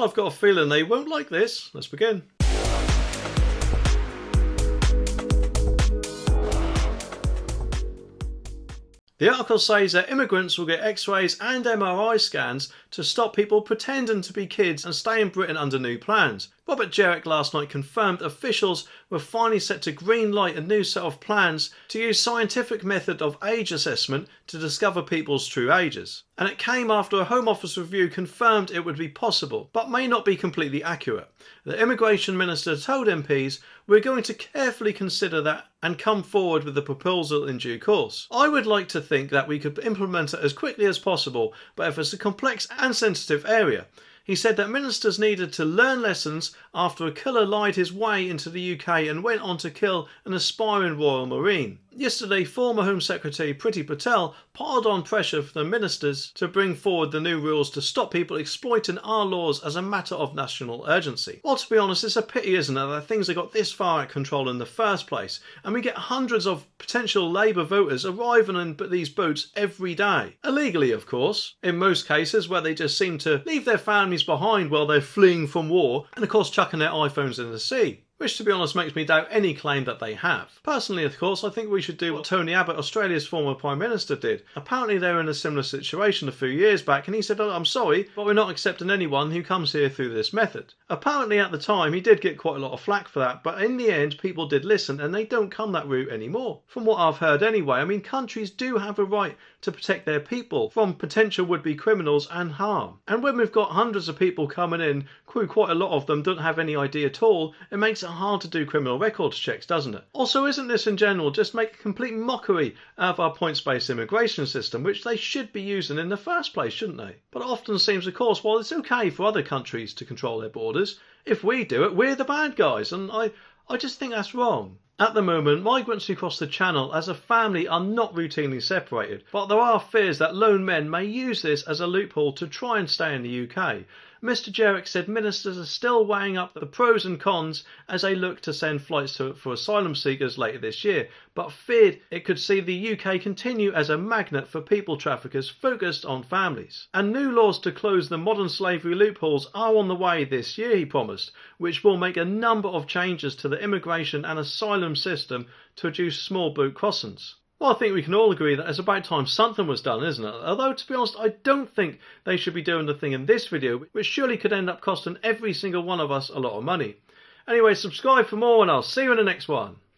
Well, I've got a feeling they won't like this. Let's begin. The article says that immigrants will get X-rays and MRI scans to stop people pretending to be kids and stay in Britain under new plans. Robert Jerrick last night confirmed officials were finally set to green light a new set of plans to use scientific method of age assessment to discover people's true ages. And it came after a Home Office review confirmed it would be possible, but may not be completely accurate. The Immigration Minister told MPs, "We're going to carefully consider that and come forward with the proposal in due course. I would like to think that we could implement it as quickly as possible, but if it's a complex and sensitive area." He said that ministers needed to learn lessons after a killer lied his way into the UK and went on to kill an aspiring Royal Marine. Yesterday, former Home Secretary Priti Patel piled on pressure for the ministers to bring forward the new rules to stop people exploiting our laws as a matter of national urgency. Well, to be honest, it's a pity, isn't it, that things have got this far out of control in the first place, and we get hundreds of potential Labour voters arriving in these boats every day. Illegally, of course, in most cases where they just seem to leave their families behind while they're fleeing from war, and of course chucking their iPhones in the sea. Which, to be honest, makes me doubt any claim that they have. Personally, of course, I think we should do what Tony Abbott, Australia's former Prime Minister, did. Apparently they were in a similar situation a few years back, and he said, "Oh, I'm sorry, but we're not accepting anyone who comes here through this method." Apparently at the time he did get quite a lot of flack for that, but in the end people did listen, and they don't come that route anymore. From what I've heard anyway, I mean, countries do have a right to protect their people from potential would-be criminals and harm. And when we've got hundreds of people coming in, quite a lot of them don't have any ID at all, it makes it hard to do criminal records checks, doesn't it? Also, isn't this in general just make a complete mockery of our points-based immigration system, which they should be using in the first place, shouldn't they? But it often seems, of course, while it's okay for other countries to control their borders, if we do it, we're the bad guys, and I just think that's wrong. At the moment, migrants who cross the Channel as a family are not routinely separated, but there are fears that lone men may use this as a loophole to try and stay in the UK. Mr Jerrick said ministers are still weighing up the pros and cons as they look to send flights for asylum seekers later this year, but feared it could see the UK continue as a magnet for people traffickers focused on families. And new laws to close the modern slavery loopholes are on the way this year, he promised, which will make a number of changes to the immigration and asylum system to reduce small boat crossings. Well, I think we can all agree that it's about time something was done, isn't it? Although, to be honest, I don't think they should be doing the thing in this video, which surely could end up costing every single one of us a lot of money. Anyway, subscribe for more and I'll see you in the next one.